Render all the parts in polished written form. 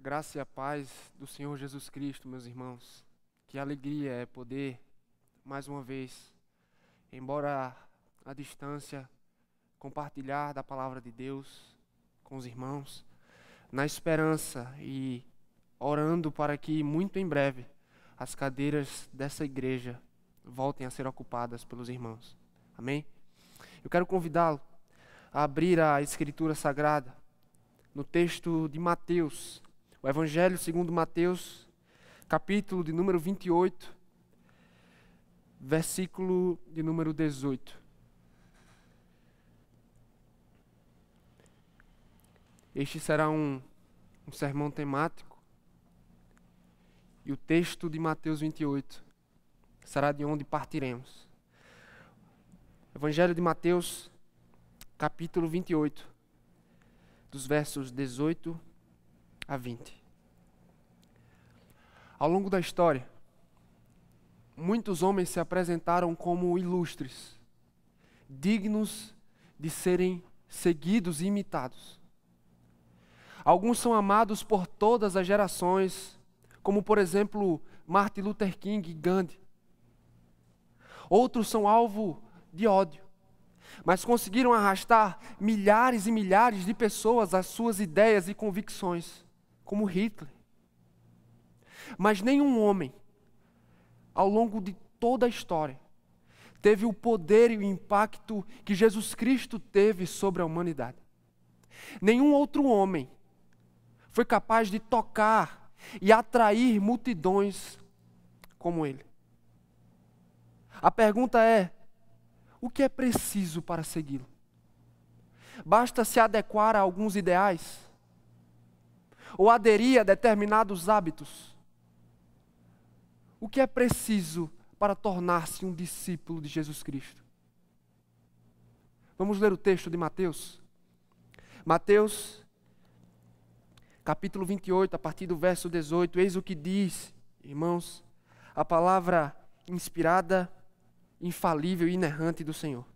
graça e a paz do Senhor Jesus Cristo, meus irmãos. Que alegria é poder, mais uma vez, embora à distância, compartilhar da palavra de Deus com os irmãos, na esperança e orando para que muito em breve as cadeiras dessa igreja voltem a ser ocupadas pelos irmãos. Amém? Eu quero convidá-lo a abrir a Escritura Sagrada no texto de Mateus, o Evangelho segundo Mateus, capítulo de número 28, versículo de número 18. Este será um sermão temático, e o texto de Mateus 28 será de onde partiremos. Evangelho de Mateus, capítulo 28, dos versos 18 a 20. Ao longo da história, muitos homens se apresentaram como ilustres, dignos de serem seguidos e imitados. Alguns são amados por todas as gerações, como por exemplo Martin Luther King e Gandhi. Outros são alvo de ódio, mas conseguiram arrastar milhares e milhares de pessoas às suas ideias e convicções, como Hitler. Mas nenhum homem, ao longo de toda a história, teve o poder e o impacto que Jesus Cristo teve sobre a humanidade. Nenhum outro homem foi capaz de tocar e atrair multidões como ele. A pergunta é: o que é preciso para segui-lo? Basta se adequar a alguns ideais? Ou aderir a determinados hábitos? O que é preciso para tornar-se um discípulo de Jesus Cristo? Vamos ler o texto de Mateus. Mateus, capítulo 28, a partir do verso 18. Eis o que diz, irmãos, a palavra inspirada, infalível e inerrante do Senhor.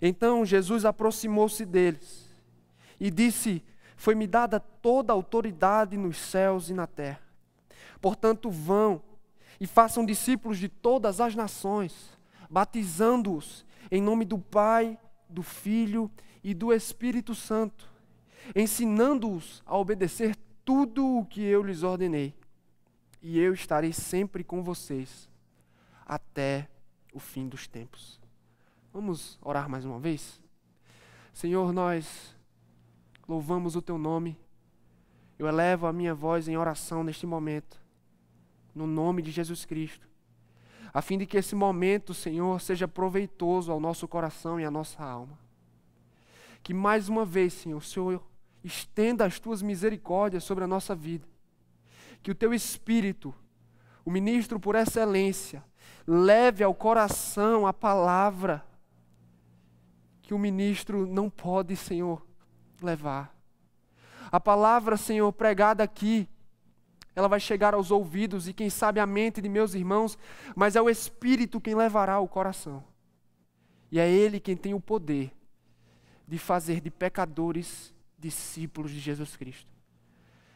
Então Jesus aproximou-se deles e disse: foi-me dada toda a autoridade nos céus e na terra. Portanto, vão e façam discípulos de todas as nações, batizando-os em nome do Pai, do Filho e do Espírito Santo, ensinando-os a obedecer tudo o que eu lhes ordenei. E eu estarei sempre com vocês até o fim dos tempos. Vamos orar mais uma vez? Senhor, nós louvamos o Teu nome. Eu elevo a minha voz em oração neste momento, no nome de Jesus Cristo, a fim de que esse momento, Senhor, seja proveitoso ao nosso coração e à nossa alma. Que mais uma vez, Senhor, o Senhor estenda as Tuas misericórdias sobre a nossa vida. Que o Teu Espírito, o ministro por excelência, leve ao coração a palavra que o ministro não pode, Senhor, levar. A palavra, Senhor, pregada aqui, ela vai chegar aos ouvidos e quem sabe à mente de meus irmãos, mas é o Espírito quem levará ao coração. E é Ele quem tem o poder de fazer de pecadores discípulos de Jesus Cristo.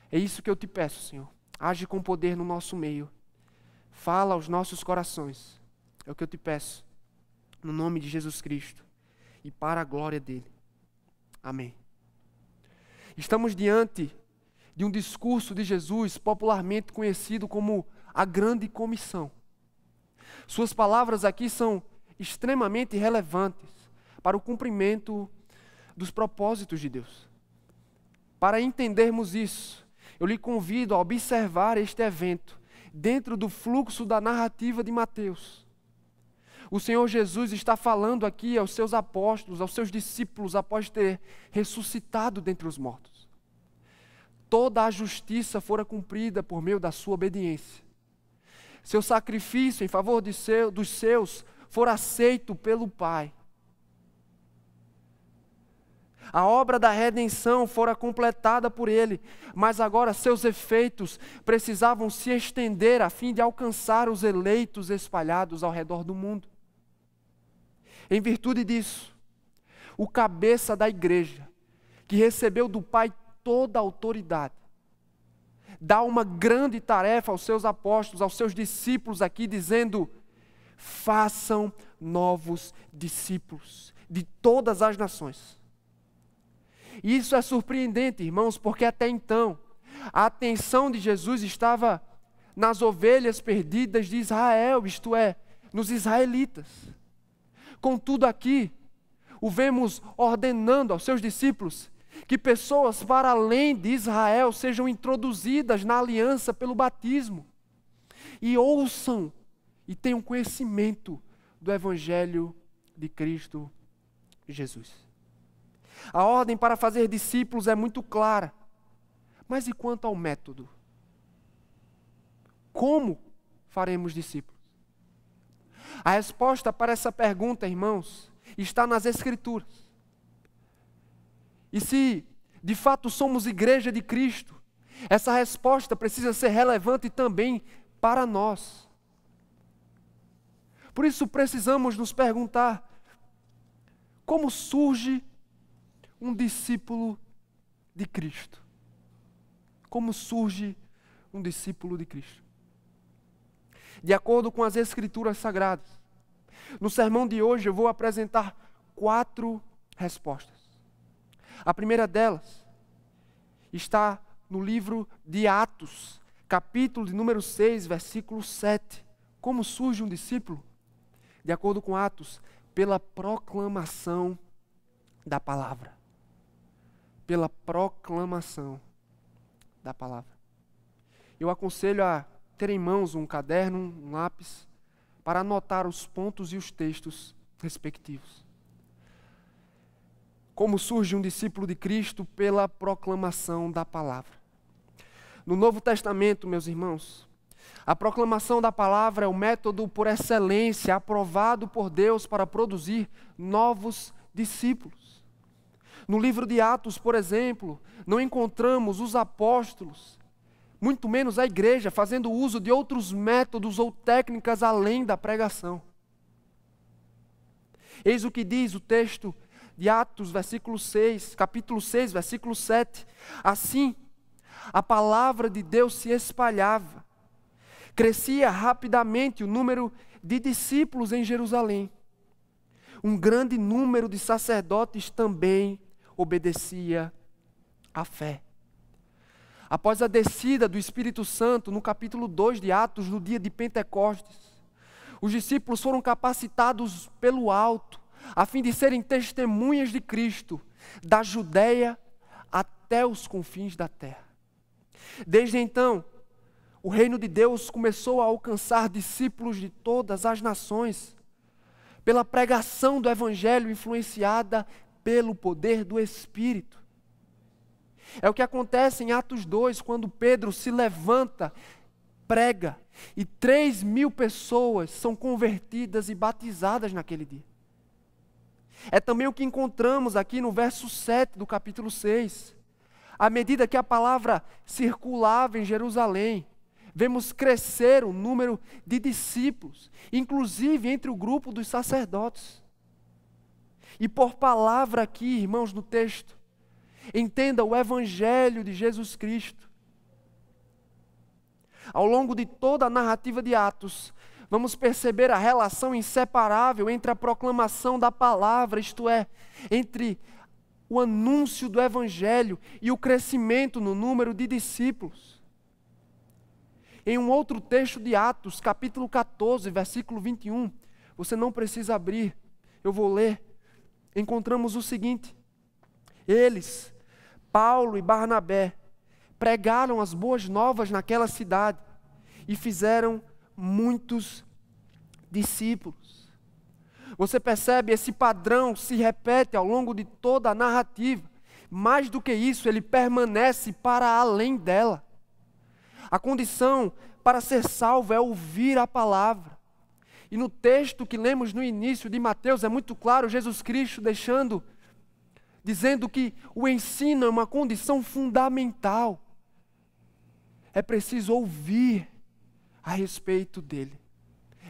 É isso que eu te peço, Senhor. Age com poder no nosso meio. Fala aos nossos corações. É o que eu te peço, no nome de Jesus Cristo e para a glória dele. Amém. Estamos diante de um discurso de Jesus popularmente conhecido como a Grande Comissão. Suas palavras aqui são extremamente relevantes para o cumprimento dos propósitos de Deus. Para entendermos isso, eu lhe convido a observar este evento dentro do fluxo da narrativa de Mateus. O Senhor Jesus está falando aqui aos seus apóstolos, aos seus discípulos, após ter ressuscitado dentre os mortos. Toda a justiça fora cumprida por meio da sua obediência. Seu sacrifício em favor dos seus fora aceito pelo Pai. A obra da redenção fora completada por Ele, mas agora seus efeitos precisavam se estender a fim de alcançar os eleitos espalhados ao redor do mundo. Em virtude disso, o cabeça da igreja, que recebeu do Pai toda a autoridade, dá uma grande tarefa aos seus apóstolos, aos seus discípulos aqui, dizendo: façam novos discípulos de todas as nações. E isso é surpreendente, irmãos, porque até então a atenção de Jesus estava nas ovelhas perdidas de Israel, isto é, nos israelitas. Contudo, aqui o vemos ordenando aos seus discípulos que pessoas para além de Israel sejam introduzidas na aliança pelo batismo e ouçam e tenham conhecimento do Evangelho de Cristo Jesus. A ordem para fazer discípulos é muito clara, mas e quanto ao método? Como faremos discípulos? A resposta para essa pergunta, irmãos, está nas Escrituras. E se de fato somos igreja de Cristo, essa resposta precisa ser relevante também para nós. Por isso precisamos nos perguntar: como surge um discípulo de Cristo? Como surge um discípulo de Cristo? De acordo com as Escrituras Sagradas, no sermão de hoje eu vou apresentar 4 respostas. A primeira delas está no livro de Atos, capítulo de número 6, versículo 7. Como surge um discípulo? De acordo com Atos, pela proclamação da palavra. Pela proclamação da palavra. Eu aconselho a ter em mãos um caderno, um lápis, para anotar os pontos e os textos respectivos. Como surge um discípulo de Cristo? Pela proclamação da palavra. No Novo Testamento, meus irmãos, a proclamação da palavra é o método por excelência aprovado por Deus para produzir novos discípulos. No livro de Atos, por exemplo, não encontramos os apóstolos, muito menos a igreja, fazendo uso de outros métodos ou técnicas além da pregação. Eis o que diz o texto de Atos, capítulo 6, versículo 7. Assim, a palavra de Deus se espalhava. Crescia rapidamente o número de discípulos em Jerusalém. Um grande número de sacerdotes também obedecia à fé. Após a descida do Espírito Santo, no capítulo 2 de Atos, no dia de Pentecostes, os discípulos foram capacitados pelo alto, a fim de serem testemunhas de Cristo, da Judeia até os confins da terra. Desde então, o reino de Deus começou a alcançar discípulos de todas as nações, pela pregação do Evangelho influenciada pelo poder do Espírito. É o que acontece em Atos 2, quando Pedro se levanta, prega, e 3.000 pessoas são convertidas e batizadas naquele dia. É também o que encontramos aqui no verso 7 do capítulo 6. À medida que a palavra circulava em Jerusalém, vemos crescer o número de discípulos, inclusive entre o grupo dos sacerdotes. E por palavra aqui, irmãos, no texto, entenda o Evangelho de Jesus Cristo. Ao longo de toda a narrativa de Atos, vamos perceber a relação inseparável entre a proclamação da palavra, isto é, entre o anúncio do Evangelho e o crescimento no número de discípulos. Em um outro texto de Atos, capítulo 14, versículo 21, você não precisa abrir, eu vou ler. Encontramos o seguinte: eles, Paulo e Barnabé, pregaram as boas novas naquela cidade e fizeram muitos discípulos. Você percebe, esse padrão se repete ao longo de toda a narrativa. Mais do que isso, ele permanece para além dela. A condição para ser salvo é ouvir a palavra. E no texto que lemos no início de Mateus, é muito claro Jesus Cristo dizendo que o ensino é uma condição fundamental. É preciso ouvir a respeito dele.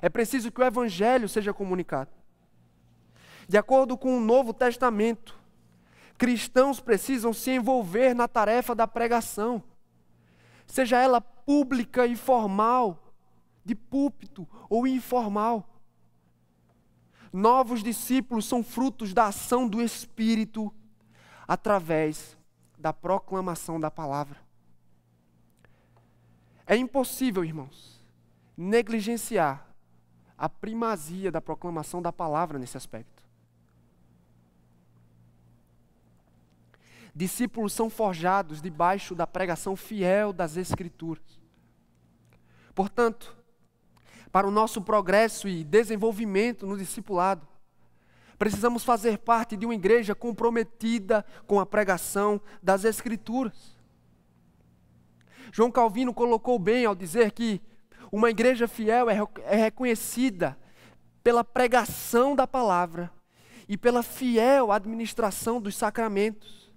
É preciso que o Evangelho seja comunicado. De acordo com o Novo Testamento, cristãos precisam se envolver na tarefa da pregação. seja ela pública e formal, de púlpito ou informal. Novos discípulos são frutos da ação do Espírito através da proclamação da palavra. É impossível, irmãos, negligenciar a primazia da proclamação da palavra nesse aspecto. Discípulos são forjados debaixo da pregação fiel das Escrituras. Portanto, para o nosso progresso e desenvolvimento no discipulado, precisamos fazer parte de uma igreja comprometida com a pregação das Escrituras. João Calvino colocou bem ao dizer que uma igreja fiel é reconhecida pela pregação da palavra e pela fiel administração dos sacramentos.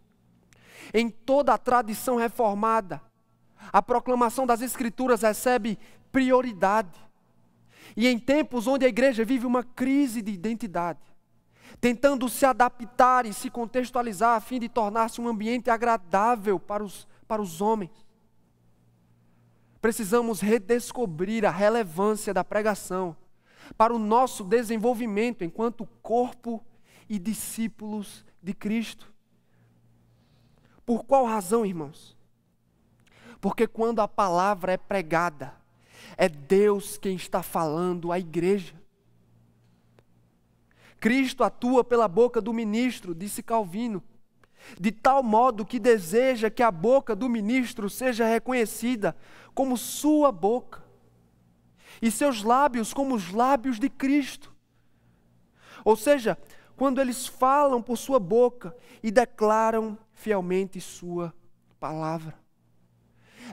Em toda a tradição reformada, a proclamação das Escrituras recebe prioridade. E em tempos onde a igreja vive uma crise de identidade, tentando se adaptar e se contextualizar a fim de tornar-se um ambiente agradável para os homens, precisamos redescobrir a relevância da pregação para o nosso desenvolvimento enquanto corpo e discípulos de Cristo. Por qual razão, irmãos? Porque quando a palavra é pregada, é Deus quem está falando à igreja. Cristo atua pela boca do ministro, disse Calvino, de tal modo que deseja que a boca do ministro seja reconhecida como sua boca, e seus lábios como os lábios de Cristo. Ou seja, quando eles falam por sua boca e declaram fielmente sua palavra.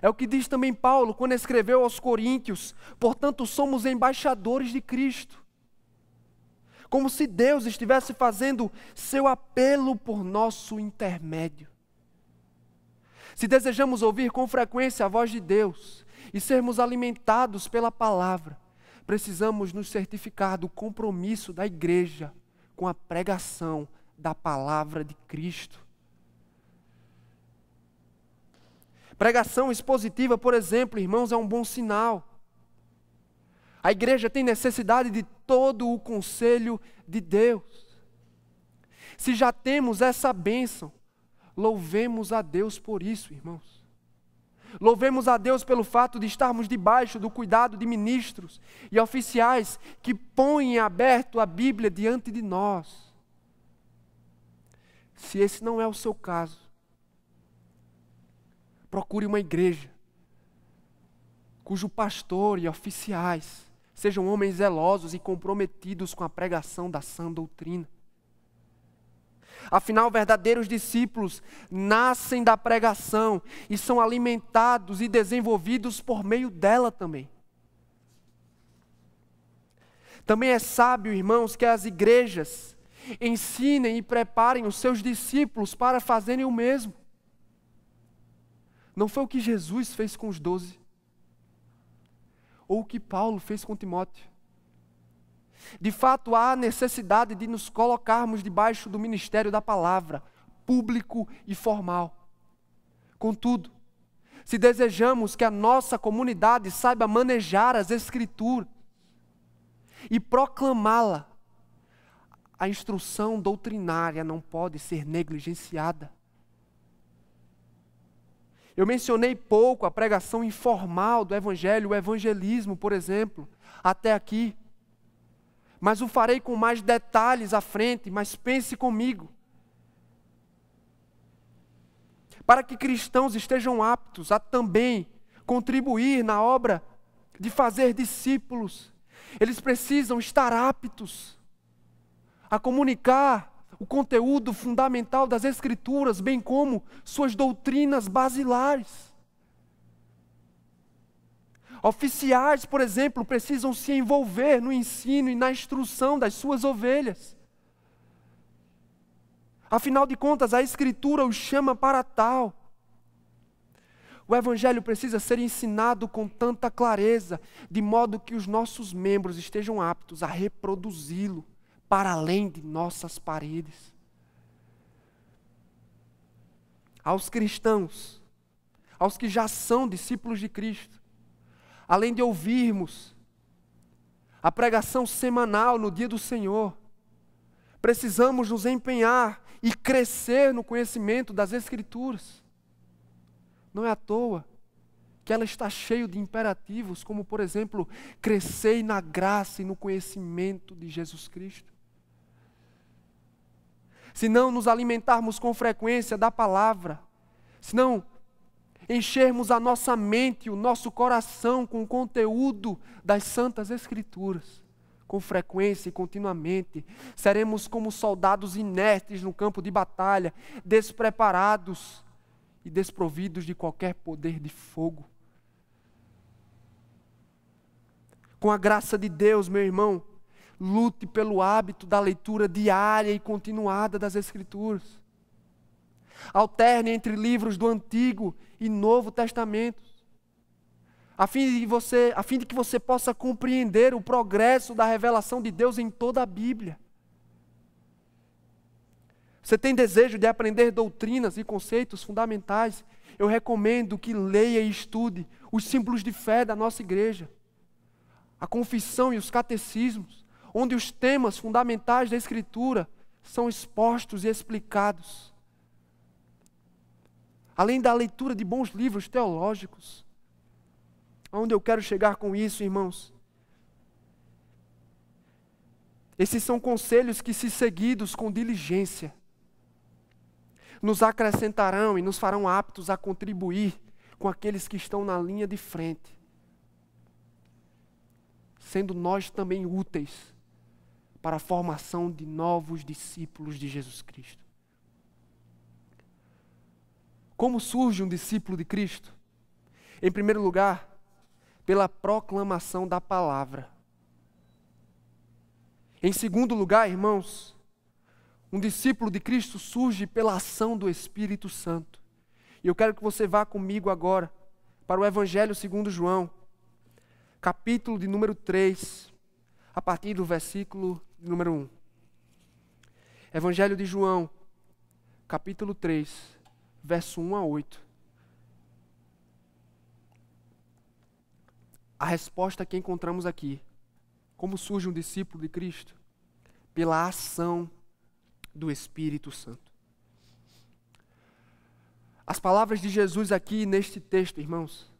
É o que diz também Paulo quando escreveu aos Coríntios: portanto, somos embaixadores de Cristo. Como se Deus estivesse fazendo seu apelo por nosso intermédio. Se desejamos ouvir com frequência a voz de Deus e sermos alimentados pela palavra, precisamos nos certificar do compromisso da igreja com a pregação da palavra de Cristo. Pregação expositiva, por exemplo, irmãos, é um bom sinal. A igreja tem necessidade de todo o conselho de Deus. Se já temos essa bênção, louvemos a Deus por isso, irmãos. Louvemos a Deus pelo fato de estarmos debaixo do cuidado de ministros e oficiais que põem aberto a Bíblia diante de nós. Se esse não é o seu caso, procure uma igreja cujo pastor e oficiais sejam homens zelosos e comprometidos com a pregação da sã doutrina. Afinal, verdadeiros discípulos nascem da pregação e são alimentados e desenvolvidos por meio dela também. Também é sábio, irmãos, que as igrejas ensinem e preparem os seus discípulos para fazerem o mesmo. Não foi o que Jesus fez com os 12, ou o que Paulo fez com Timóteo. De fato, há necessidade de nos colocarmos debaixo do ministério da palavra, público e formal. Contudo, se desejamos que a nossa comunidade saiba manejar as Escrituras e proclamá-la, a instrução doutrinária não pode ser negligenciada. Eu mencionei pouco a pregação informal do Evangelho, o evangelismo, por exemplo, até aqui. Mas o farei com mais detalhes à frente, mas pense comigo. Para que cristãos estejam aptos a também contribuir na obra de fazer discípulos, eles precisam estar aptos a comunicar o conteúdo fundamental das Escrituras, bem como suas doutrinas basilares. Oficiais, por exemplo, precisam se envolver no ensino e na instrução das suas ovelhas. Afinal de contas, a Escritura os chama para tal. O Evangelho precisa ser ensinado com tanta clareza, de modo que os nossos membros estejam aptos a reproduzi-lo para além de nossas paredes. Aos cristãos, aos que já são discípulos de Cristo, além de ouvirmos a pregação semanal no dia do Senhor, precisamos nos empenhar e crescer no conhecimento das Escrituras. Não é à toa que ela está cheia de imperativos, como, por exemplo, crescer na graça e no conhecimento de Jesus Cristo. Se não nos alimentarmos com frequência da palavra, se não enchermos a nossa mente, o nosso coração com o conteúdo das Santas Escrituras, com frequência e continuamente, seremos como soldados inertes no campo de batalha, despreparados e desprovidos de qualquer poder de fogo. Com a graça de Deus, meu irmão, lute pelo hábito da leitura diária e continuada das Escrituras. Alterne entre livros do Antigo e Novo Testamento, a fim de que você possa compreender o progresso da revelação de Deus em toda a Bíblia. Você tem desejo de aprender doutrinas e conceitos fundamentais? Eu recomendo que leia e estude os símbolos de fé da nossa igreja, a confissão e os catecismos, onde os temas fundamentais da Escritura são expostos e explicados. Além da leitura de bons livros teológicos. Aonde eu quero chegar com isso, irmãos? Esses são conselhos que, se seguidos com diligência, nos acrescentarão e nos farão aptos a contribuir com aqueles que estão na linha de frente, sendo nós também úteis para a formação de novos discípulos de Jesus Cristo. Como surge um discípulo de Cristo? Em primeiro lugar, pela proclamação da palavra. Em segundo lugar, irmãos, um discípulo de Cristo surge pela ação do Espírito Santo. E eu quero que você vá comigo agora para o Evangelho segundo João, capítulo de número 3, a partir do versículo de número 1. Evangelho de João, capítulo 3, verso 1 a 8. A resposta que encontramos aqui. Como surge um discípulo de Cristo? Pela ação do Espírito Santo. As palavras de Jesus aqui neste texto, irmãos,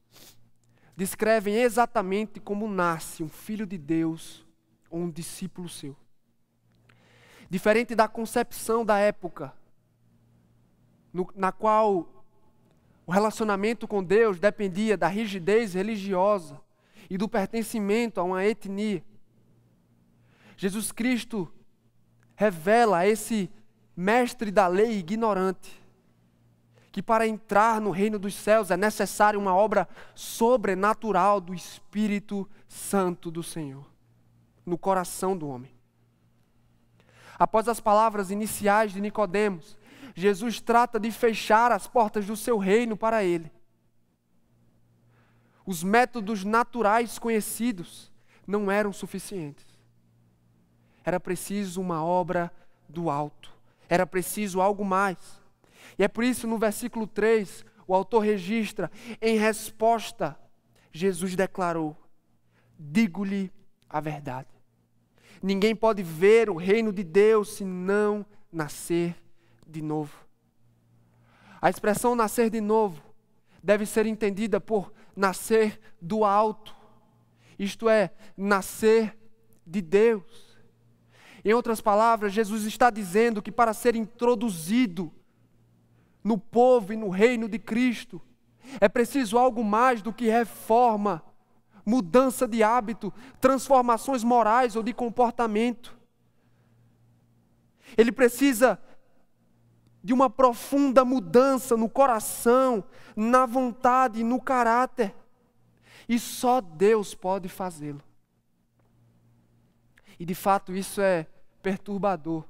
descrevem exatamente como nasce um filho de Deus ou um discípulo seu. Diferente da concepção da época, na qual o relacionamento com Deus dependia da rigidez religiosa e do pertencimento a uma etnia, Jesus Cristo revela a esse mestre da lei ignorante que para entrar no reino dos céus é necessária uma obra sobrenatural do Espírito Santo do Senhor no coração do homem. Após as palavras iniciais de Nicodemos, Jesus trata de fechar as portas do seu reino para ele. Os métodos naturais conhecidos não eram suficientes. Era preciso uma obra do alto. Era preciso algo mais. E é por isso, no versículo 3, o autor registra, em resposta, Jesus declarou: digo-lhe a verdade. Ninguém pode ver o reino de Deus se não nascer de novo. A expressão nascer de novo deve ser entendida por nascer do alto. Isto é, nascer de Deus. Em outras palavras, Jesus está dizendo que para ser introduzido no povo e no reino de Cristo, é preciso algo mais do que reforma, mudança de hábito, transformações morais ou de comportamento. Ele precisa de uma profunda mudança no coração, na vontade e no caráter. E só Deus pode fazê-lo. E de fato isso é perturbador.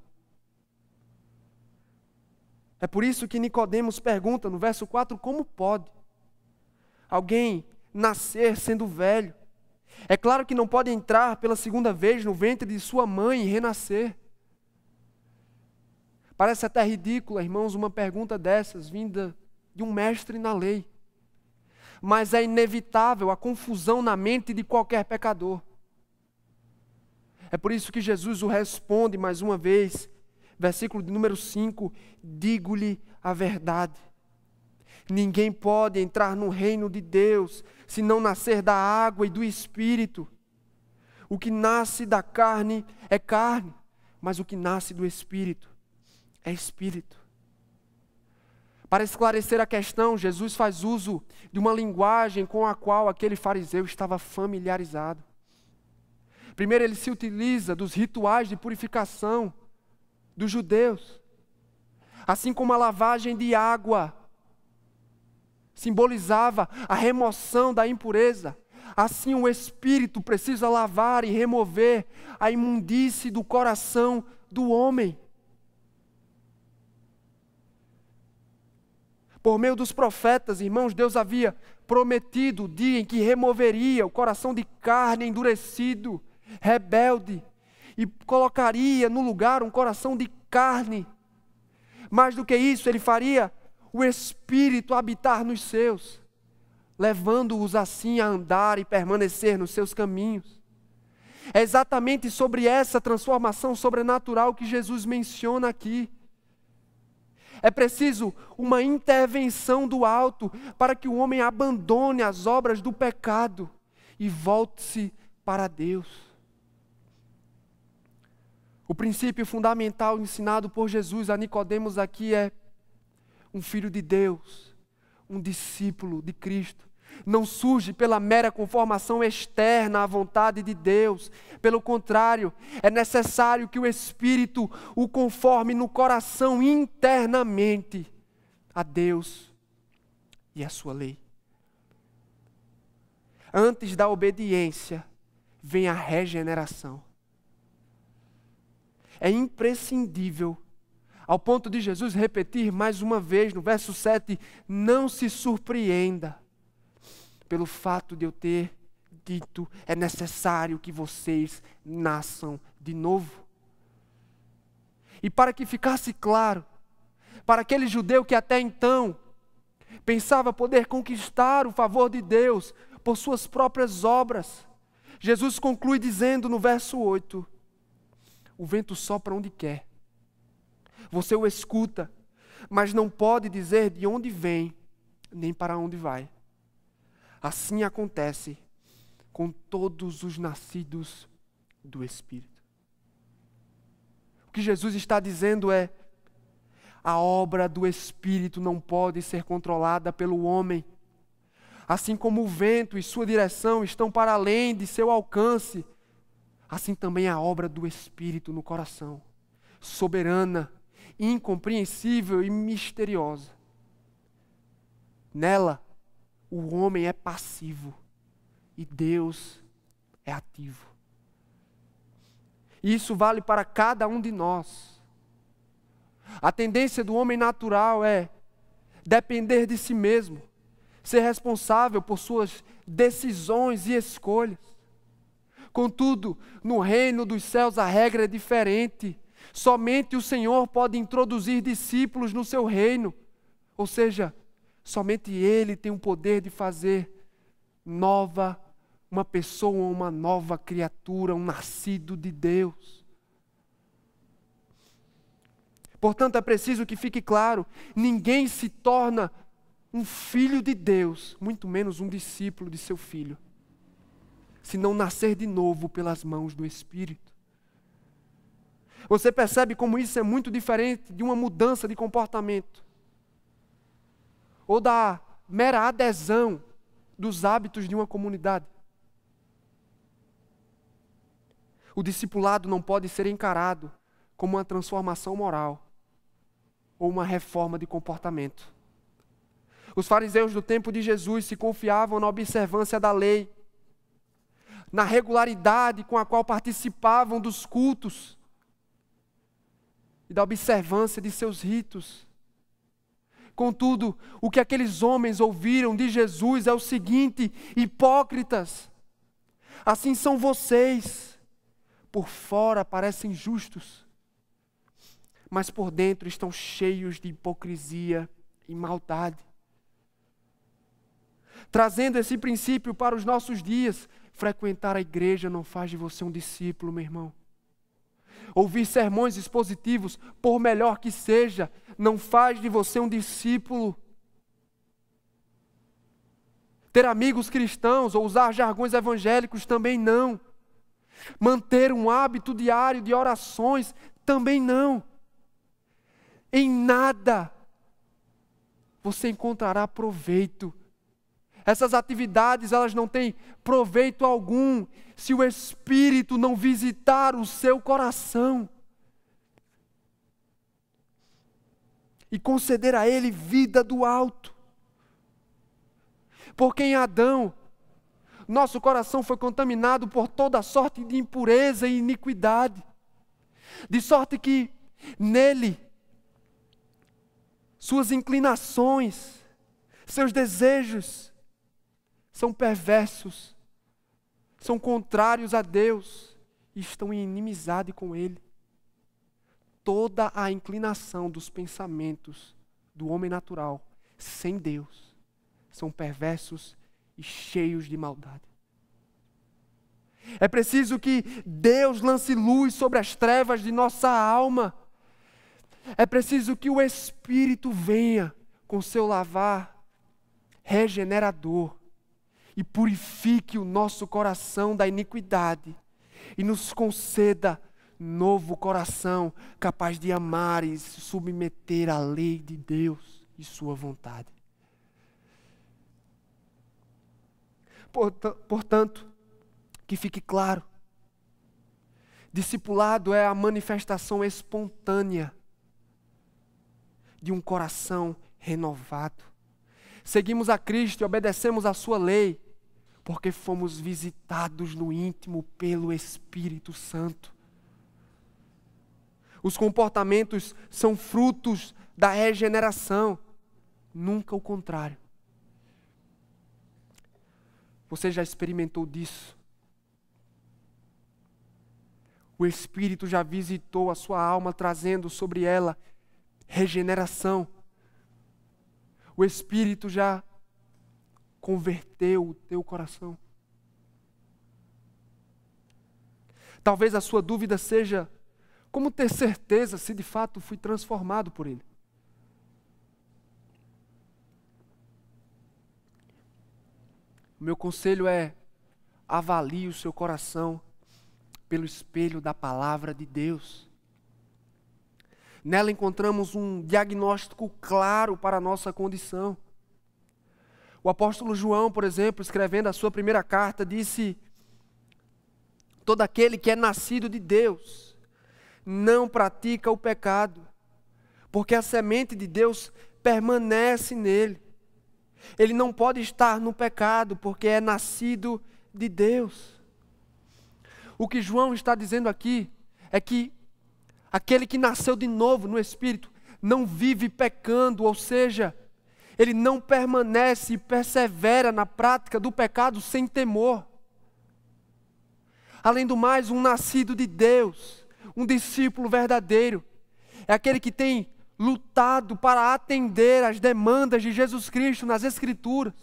É por isso que Nicodemos pergunta no verso 4, como pode alguém nascer sendo velho? É claro que não pode entrar pela segunda vez no ventre de sua mãe e renascer. Parece até ridícula, irmãos, uma pergunta dessas, vinda de um mestre na lei. mas é inevitável a confusão na mente de qualquer pecador. É por isso que Jesus o responde mais uma vez, versículo de número 5, digo-lhe a verdade. Ninguém pode entrar no reino de Deus se não nascer da água e do Espírito. O que nasce da carne é carne, mas o que nasce do Espírito é Espírito. Para esclarecer a questão, Jesus faz uso de uma linguagem com a qual aquele fariseu estava familiarizado. Primeiro, ele se utiliza dos rituais de purificação dos judeus, assim como a lavagem de água simbolizava a remoção da impureza. Assim o Espírito precisa lavar e remover a imundície do coração do homem. Por meio dos profetas, irmãos, Deus havia prometido o dia em que removeria o coração de carne endurecido, rebelde, e colocaria no lugar um coração de carne. Mais do que isso, Ele faria o Espírito habitar nos seus, levando-os assim a andar e permanecer nos seus caminhos. É exatamente sobre essa transformação sobrenatural que Jesus menciona aqui. É preciso uma intervenção do alto para que o homem abandone as obras do pecado e volte-se para Deus. O princípio fundamental ensinado por Jesus a Nicodemos aqui é: um filho de Deus, um discípulo de Cristo, não surge pela mera conformação externa à vontade de Deus. Pelo contrário, é necessário que o Espírito o conforme no coração internamente a Deus e a sua lei. Antes da obediência, vem a regeneração. É imprescindível, ao ponto de Jesus repetir mais uma vez no verso 7, não se surpreenda pelo fato de eu ter dito, é necessário que vocês nasçam de novo. E para que ficasse claro, para aquele judeu que até então pensava poder conquistar o favor de Deus por suas próprias obras, Jesus conclui dizendo no verso 8, o vento sopra onde quer. Você o escuta, mas não pode dizer de onde vem, nem para onde vai. Assim acontece com todos os nascidos do Espírito. O que Jesus está dizendo é: a obra do Espírito não pode ser controlada pelo homem. Assim como o vento e sua direção estão para além de seu alcance, assim também a obra do Espírito no coração, soberana, incompreensível e misteriosa. Nela, o homem é passivo e Deus é ativo. Isso vale para cada um de nós. A tendência do homem natural é depender de si mesmo, ser responsável por suas decisões e escolhas. Contudo, no reino dos céus a regra é diferente. Somente o Senhor pode introduzir discípulos no seu reino. Ou seja, somente Ele tem o poder de fazer uma pessoa, uma nova criatura, um nascido de Deus. Portanto, é preciso que fique claro, ninguém se torna um filho de Deus, muito menos um discípulo de seu filho, se não nascer de novo pelas mãos do Espírito. Você percebe como isso é muito diferente de uma mudança de comportamento, ou da mera adesão dos hábitos de uma comunidade. O discipulado não pode ser encarado como uma transformação moral ou uma reforma de comportamento. Os fariseus do tempo de Jesus se confiavam na observância da lei, na regularidade com a qual participavam dos cultos e da observância de seus ritos. Contudo, o que aqueles homens ouviram de Jesus é o seguinte: hipócritas, assim são vocês, por fora parecem justos, mas por dentro estão cheios de hipocrisia e maldade. Trazendo esse princípio para os nossos dias, frequentar a igreja não faz de você um discípulo, meu irmão. Ouvir sermões expositivos, por melhor que seja, não faz de você um discípulo. Ter amigos cristãos ou usar jargões evangélicos também não. Manter um hábito diário de orações também não. Em nada você encontrará proveito. Essas atividades, elas não têm proveito algum se o Espírito não visitar o seu coração e conceder a ele vida do alto. Porque em Adão, nosso coração foi contaminado por toda sorte de impureza e iniquidade, de sorte que nele suas inclinações, seus desejos são perversos, são contrários a Deus e estão em inimizade com Ele. Toda a inclinação dos pensamentos do homem natural, sem Deus, são perversos e cheios de maldade. É preciso que Deus lance luz sobre as trevas de nossa alma. É preciso que o Espírito venha com seu lavar regenerador e purifique o nosso coração da iniquidade e nos conceda novo coração capaz de amar e se submeter à lei de Deus e sua vontade. Portanto, que fique claro, discipulado é a manifestação espontânea de um coração renovado. Seguimos a Cristo e obedecemos a sua lei, porque fomos visitados no íntimo pelo Espírito Santo. Os comportamentos são frutos da regeneração, nunca o contrário. Você já experimentou disso? O Espírito já visitou a sua alma, trazendo sobre ela regeneração. O Espírito já converteu o teu coração. Talvez a sua dúvida seja: como ter certeza se de fato fui transformado por Ele? O meu conselho é: avalie o seu coração pelo espelho da palavra de Deus. Nela encontramos um diagnóstico claro para a nossa condição. O apóstolo João, por exemplo, escrevendo a sua primeira carta, disse: todo aquele que é nascido de Deus não pratica o pecado, porque a semente de Deus permanece nele. Ele não pode estar no pecado, porque é nascido de Deus. O que João está dizendo aqui é que aquele que nasceu de novo no Espírito não vive pecando, ou seja, ele não permanece e persevera na prática do pecado sem temor. Além do mais, um nascido de Deus, um discípulo verdadeiro, é aquele que tem lutado para atender às demandas de Jesus Cristo nas Escrituras,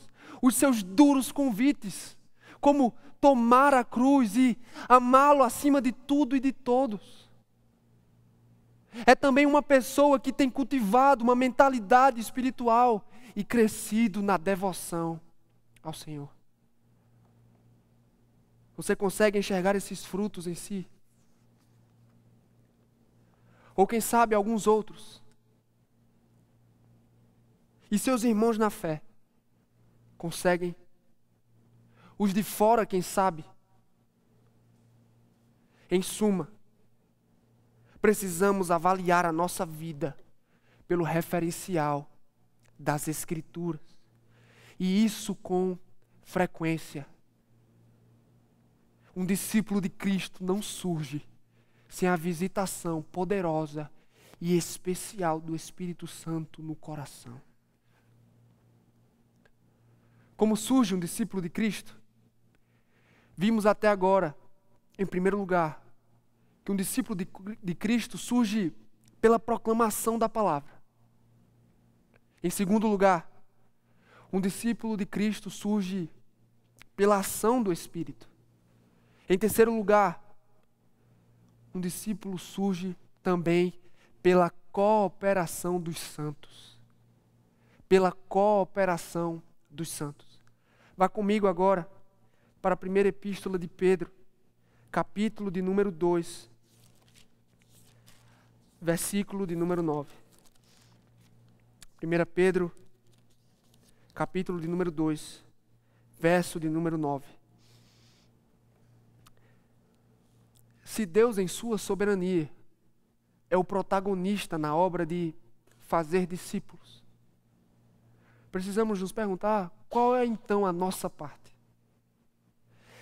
os seus duros convites, como tomar a cruz e amá-lo acima de tudo e de todos. É também uma pessoa que tem cultivado uma mentalidade espiritual e crescido na devoção ao Senhor. Você consegue enxergar esses frutos em si? Ou quem sabe alguns outros? E seus irmãos na fé conseguem? Os de fora, quem sabe? Em suma, precisamos avaliar a nossa vida pelo referencial das Escrituras. E isso com frequência. Um discípulo de Cristo não surge sem a visitação poderosa e especial do Espírito Santo no coração. Como surge um discípulo de Cristo? Vimos até agora, em primeiro lugar, que um discípulo de Cristo surge pela proclamação da palavra. Em segundo lugar, Um discípulo de Cristo surge pela ação do Espírito. Em terceiro lugar, um discípulo surge também pela cooperação dos santos. Pela cooperação dos santos. Vá comigo agora para a primeira epístola de Pedro, capítulo de número 2, versículo de número 9. 1 Pedro, capítulo de número 2, verso de número 9. Se Deus, em sua soberania, é o protagonista na obra de fazer discípulos, precisamos nos perguntar qual é então a nossa parte.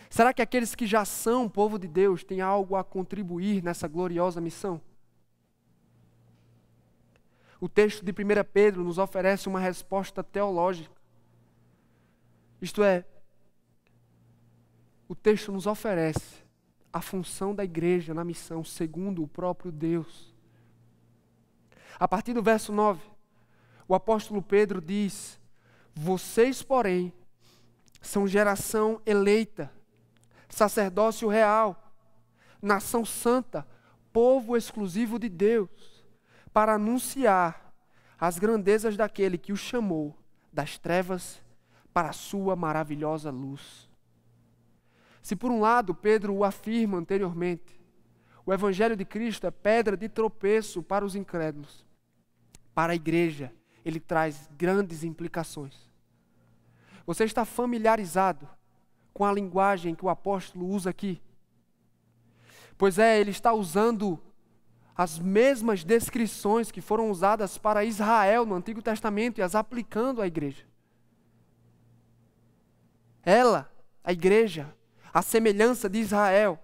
Será que aqueles que já são povo de Deus têm algo a contribuir nessa gloriosa missão? O texto de 1 Pedro nos oferece uma resposta teológica. Isto é, o texto nos oferece a função da igreja na missão, segundo o próprio Deus. A partir do verso 9, o apóstolo Pedro diz: vocês, porém, são geração eleita, sacerdócio real, nação santa, povo exclusivo de Deus, para anunciar as grandezas daquele que o chamou das trevas para a sua maravilhosa luz. Se por um lado Pedro o afirma anteriormente, o Evangelho de Cristo é pedra de tropeço para os incrédulos, para a igreja ele traz grandes implicações. Você está familiarizado com a linguagem que o apóstolo usa aqui? Pois ele está usando as mesmas descrições que foram usadas para Israel no Antigo Testamento e as aplicando à igreja. Ela, a igreja, a semelhança de Israel,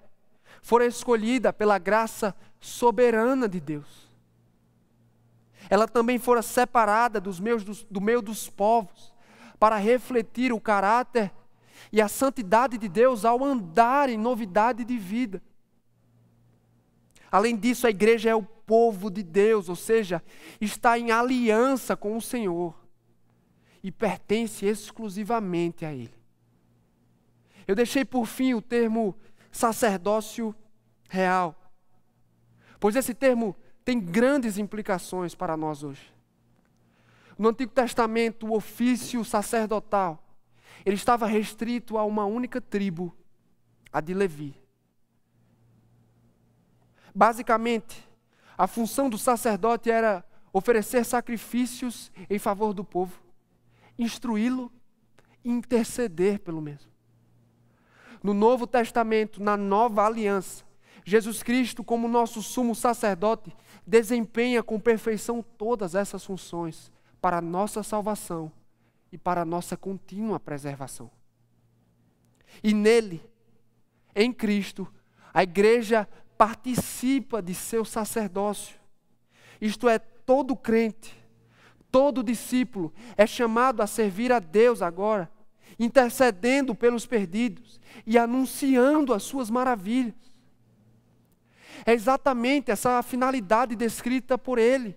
fora escolhida pela graça soberana de Deus. Ela também fora separada do meio dos povos para refletir o caráter e a santidade de Deus ao andar em novidade de vida. Além disso, a igreja é o povo de Deus, ou seja, está em aliança com o Senhor e pertence exclusivamente a Ele. Eu deixei por fim o termo sacerdócio real, pois esse termo tem grandes implicações para nós hoje. No Antigo Testamento, o ofício sacerdotal, ele estava restrito a uma única tribo, a de Levi. Basicamente, a função do sacerdote era oferecer sacrifícios em favor do povo, instruí-lo e interceder pelo mesmo. No Novo Testamento, na Nova Aliança, Jesus Cristo, como nosso sumo sacerdote, desempenha com perfeição todas essas funções para a nossa salvação e para a nossa contínua preservação. E nele, em Cristo, a igreja participa de seu sacerdócio. Isto é, todo crente, todo discípulo é chamado a servir a Deus agora, intercedendo pelos perdidos e anunciando as suas maravilhas. É exatamente essa a finalidade descrita por ele,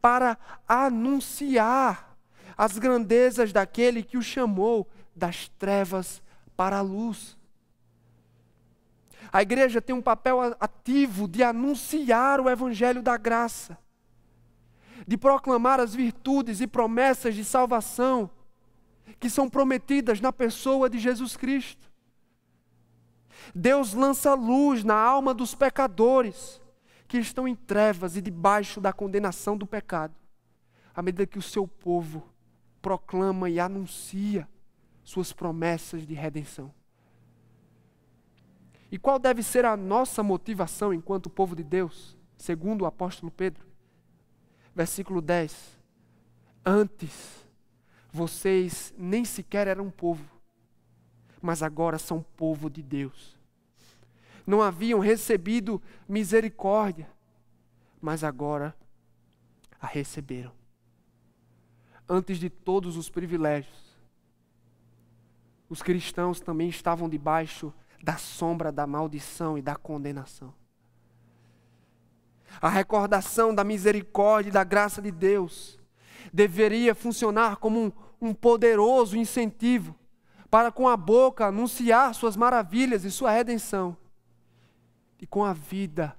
para anunciar as grandezas daquele que o chamou das trevas para a luz. A igreja tem um papel ativo de anunciar o evangelho da graça, de proclamar as virtudes e promessas de salvação que são prometidas na pessoa de Jesus Cristo. Deus lança luz na alma dos pecadores que estão em trevas e debaixo da condenação do pecado, à medida que o seu povo proclama e anuncia suas promessas de redenção. E qual deve ser a nossa motivação enquanto povo de Deus, segundo o apóstolo Pedro? Versículo 10. Antes, vocês nem sequer eram povo, mas agora são povo de Deus. Não haviam recebido misericórdia, mas agora a receberam. Antes de todos os privilégios, os cristãos também estavam debaixo da sombra da maldição e da condenação. A recordação da misericórdia e da graça de Deus deveria funcionar como um poderoso incentivo para com a boca anunciar suas maravilhas e sua redenção. E com a vida,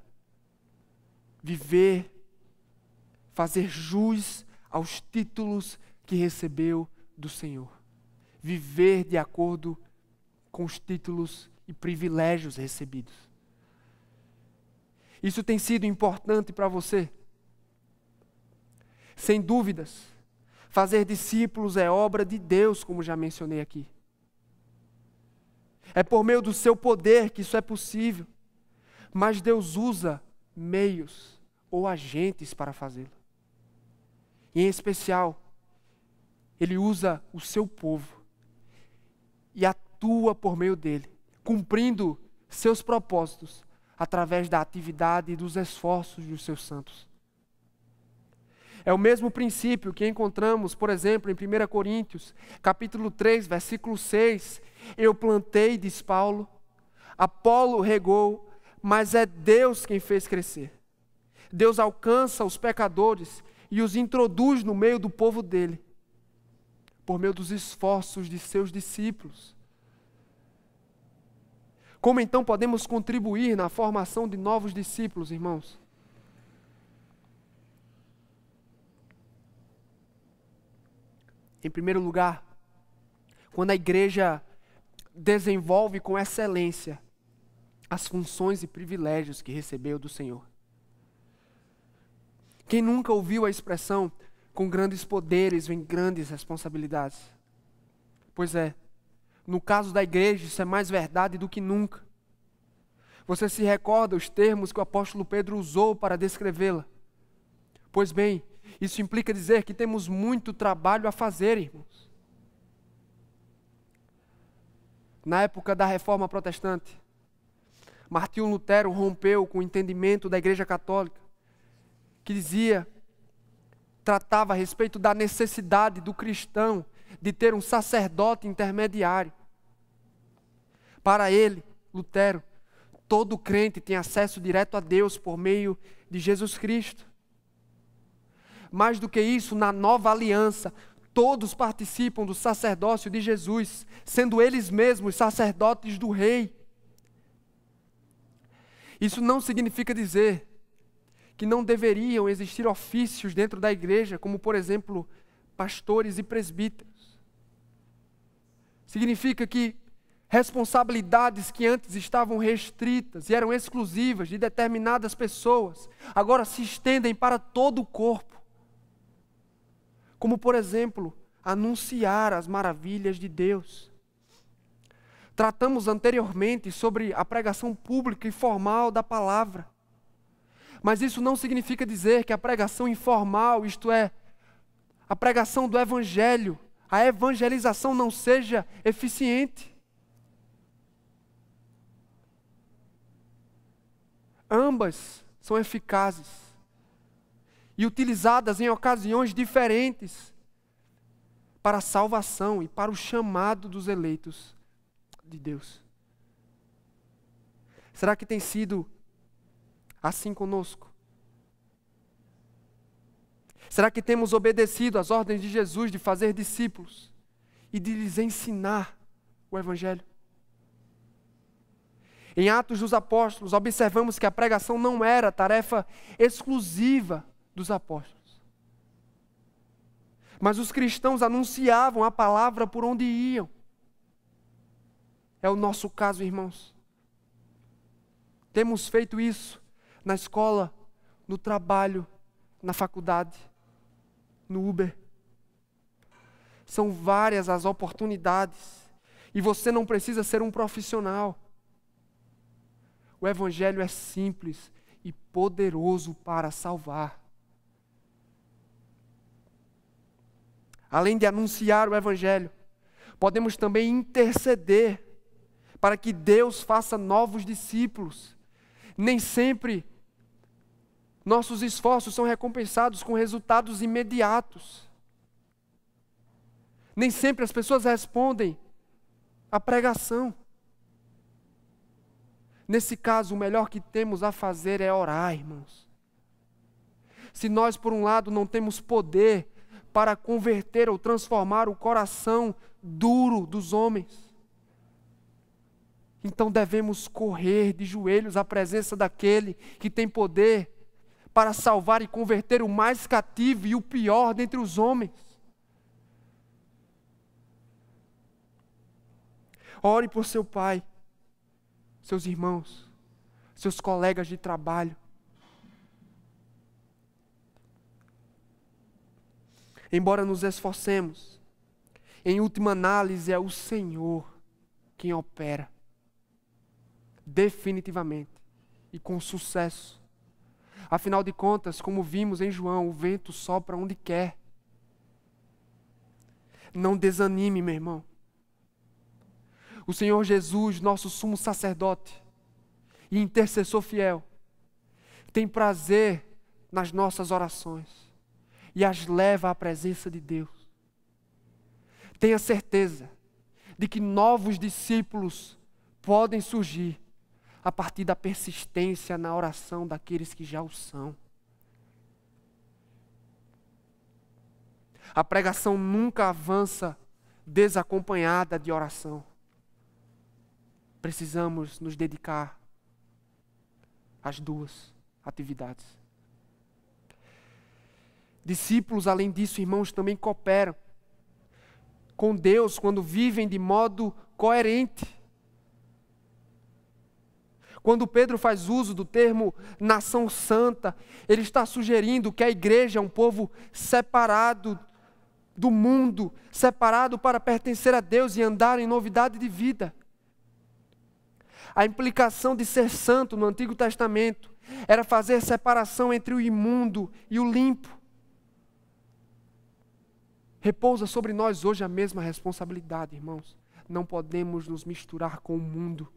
viver, fazer jus aos títulos que recebeu do Senhor. Viver de acordo com os títulos e privilégios recebidos. Isso tem sido importante para você? Sem dúvidas, fazer discípulos é obra de Deus, como já mencionei aqui. É por meio do seu poder que isso é possível. Mas Deus usa meios ou agentes para fazê-lo. E em especial, Ele usa o seu povo e atua por meio dele, cumprindo seus propósitos através da atividade e dos esforços dos seus santos. É o mesmo princípio que encontramos, por exemplo, em 1 Coríntios, capítulo 3, versículo 6. Eu plantei, diz Paulo, Apolo regou, mas é Deus quem fez crescer. Deus alcança os pecadores e os introduz no meio do povo dele, por meio dos esforços de seus discípulos. Como então podemos contribuir na formação de novos discípulos, irmãos? Em primeiro lugar, quando a igreja desenvolve com excelência as funções e privilégios que recebeu do Senhor. Quem nunca ouviu a expressão, com grandes poderes vem grandes responsabilidades? Pois é, no caso da igreja isso é mais verdade do que nunca. Você se recorda os termos que o apóstolo Pedro usou para descrevê-la? Pois bem, isso implica dizer que temos muito trabalho a fazer, irmãos. Na época da Reforma Protestante, Martinho Lutero rompeu com o entendimento da Igreja Católica, que tratava a respeito da necessidade do cristão de ter um sacerdote intermediário. Para ele, Lutero, todo crente tem acesso direto a Deus por meio de Jesus Cristo. Mais do que isso, na nova aliança, todos participam do sacerdócio de Jesus, sendo eles mesmos sacerdotes do Rei. Isso não significa dizer que não deveriam existir ofícios dentro da igreja, como, por exemplo, pastores e presbíteros. Significa que responsabilidades que antes estavam restritas e eram exclusivas de determinadas pessoas, agora se estendem para todo o corpo. Como, por exemplo, anunciar as maravilhas de Deus. Tratamos anteriormente sobre a pregação pública e formal da palavra. Mas isso não significa dizer que a pregação informal, isto é, a pregação do Evangelho, a evangelização não seja eficiente. Ambas são eficazes e utilizadas em ocasiões diferentes para a salvação e para o chamado dos eleitos de Deus. Será que tem sido assim conosco? Será que temos obedecido às ordens de Jesus de fazer discípulos e de lhes ensinar o Evangelho? Em Atos dos Apóstolos, observamos que a pregação não era tarefa exclusiva dos apóstolos. Mas os cristãos anunciavam a palavra por onde iam. É o nosso caso, irmãos. Temos feito isso na escola, no trabalho, na faculdade, no Uber. São várias as oportunidades e você não precisa ser um profissional. O Evangelho é simples e poderoso para salvar. Além de anunciar o Evangelho, podemos também interceder para que Deus faça novos discípulos. Nem sempre nossos esforços são recompensados com resultados imediatos. Nem sempre as pessoas respondem à pregação. Nesse caso, o melhor que temos a fazer é orar, irmãos. Se nós, por um lado, não temos poder para converter ou transformar o coração duro dos homens. Então devemos correr de joelhos à presença daquele que tem poder para salvar e converter o mais cativo e o pior dentre os homens. Ore por seu pai, seus irmãos, seus colegas de trabalho. Embora nos esforcemos, em última análise é o Senhor quem opera, definitivamente e com sucesso. Afinal de contas, como vimos em João, o vento sopra onde quer. Não desanime, meu irmão. O Senhor Jesus, nosso sumo sacerdote e intercessor fiel, tem prazer nas nossas orações e as leva à presença de Deus. Tenha certeza de que novos discípulos podem surgir a partir da persistência na oração daqueles que já o são. A pregação nunca avança desacompanhada de oração. Precisamos nos dedicar às duas atividades. Discípulos, além disso, irmãos, também cooperam com Deus quando vivem de modo coerente. Quando Pedro faz uso do termo nação santa, ele está sugerindo que a igreja é um povo separado do mundo, separado para pertencer a Deus e andar em novidade de vida. A implicação de ser santo no Antigo Testamento era fazer separação entre o imundo e o limpo. Repousa sobre nós hoje a mesma responsabilidade, irmãos. Não podemos nos misturar com o mundo.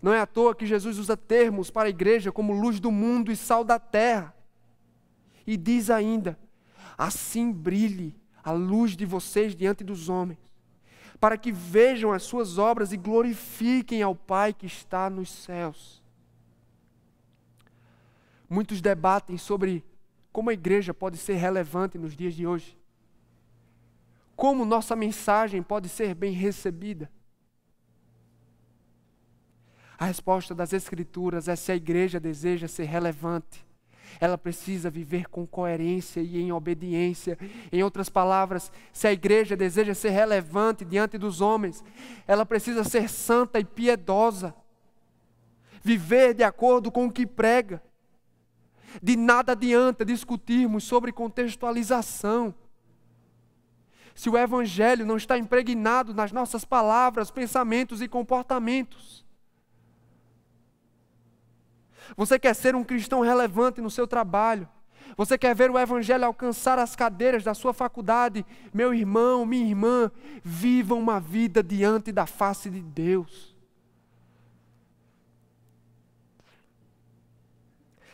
Não é à toa que Jesus usa termos para a igreja como luz do mundo e sal da terra. E diz ainda: assim brilhe a luz de vocês diante dos homens, para que vejam as suas obras e glorifiquem ao Pai que está nos céus. Muitos debatem sobre como a igreja pode ser relevante nos dias de hoje. Como nossa mensagem pode ser bem recebida. A resposta das Escrituras é: se a igreja deseja ser relevante, ela precisa viver com coerência e em obediência. Em outras palavras, se a igreja deseja ser relevante diante dos homens, ela precisa ser santa e piedosa, viver de acordo com o que prega. De nada adianta discutirmos sobre contextualização, se o Evangelho não está impregnado nas nossas palavras, pensamentos e comportamentos. Você quer ser um cristão relevante no seu trabalho? Você quer ver o Evangelho alcançar as cadeiras da sua faculdade? Meu irmão, minha irmã, viva uma vida diante da face de Deus.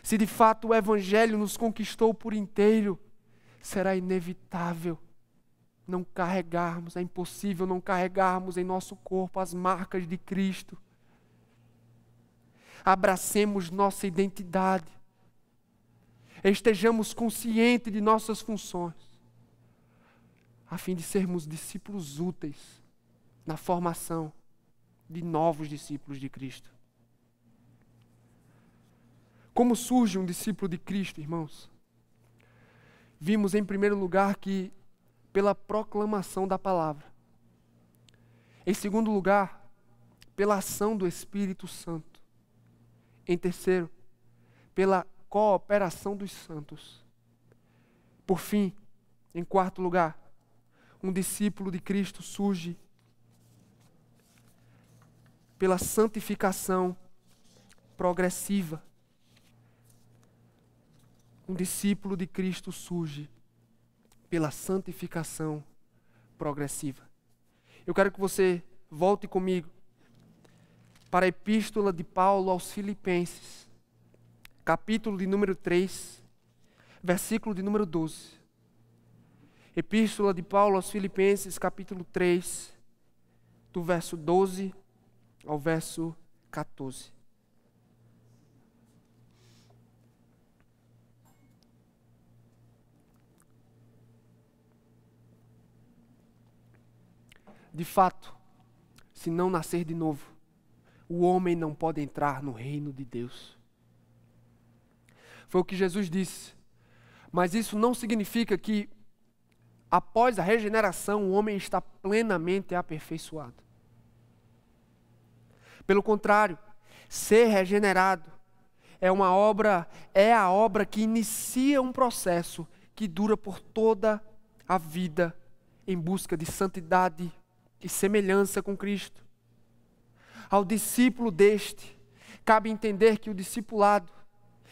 Se de fato o Evangelho nos conquistou por inteiro, será inevitável não carregarmos, é impossível não carregarmos em nosso corpo as marcas de Cristo. Abracemos nossa identidade, estejamos conscientes de nossas funções, a fim de sermos discípulos úteis na formação de novos discípulos de Cristo. Como surge um discípulo de Cristo, irmãos? Vimos em primeiro lugar que pela proclamação da palavra. Em segundo lugar, pela ação do Espírito Santo. Em terceiro, pela cooperação dos santos. Por fim, em quarto lugar, um discípulo de Cristo surge pela santificação progressiva. Um discípulo de Cristo surge pela santificação progressiva. Eu quero que você volte comigo para a epístola de Paulo aos Filipenses, capítulo de número 3, versículo de número 12. Epístola de Paulo aos Filipenses, capítulo 3, do verso 12 ao verso 14. De fato, se não nascer de novo, o homem não pode entrar no reino de Deus. Foi o que Jesus disse. Mas isso não significa que, após a regeneração, o homem está plenamente aperfeiçoado. Pelo contrário, ser regenerado é a obra que inicia um processo que dura por toda a vida em busca de santidade e semelhança com Cristo. Ao discípulo deste, cabe entender que o discipulado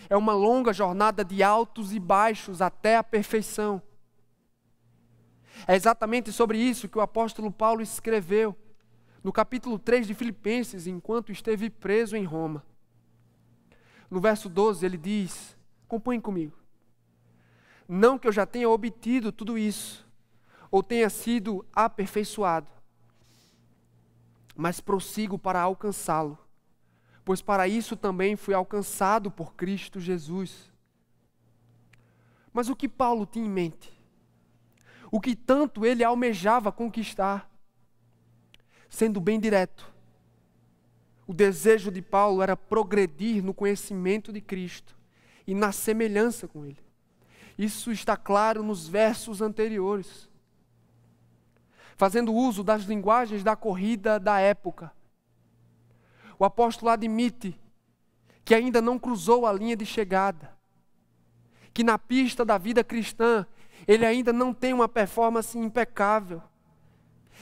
é uma longa jornada de altos e baixos até a perfeição. É exatamente sobre isso que o apóstolo Paulo escreveu no capítulo 3 de Filipenses, enquanto esteve preso em Roma. No verso 12 ele diz, acompanhe comigo: não que eu já tenha obtido tudo isso, ou tenha sido aperfeiçoado, mas prossigo para alcançá-lo, pois para isso também fui alcançado por Cristo Jesus. Mas o que Paulo tinha em mente? O que tanto ele almejava conquistar? Sendo bem direto, o desejo de Paulo era progredir no conhecimento de Cristo e na semelhança com Ele. Isso está claro nos versos anteriores. Fazendo uso das linguagens da corrida da época, o apóstolo admite que ainda não cruzou a linha de chegada, que na pista da vida cristã ele ainda não tem uma performance impecável,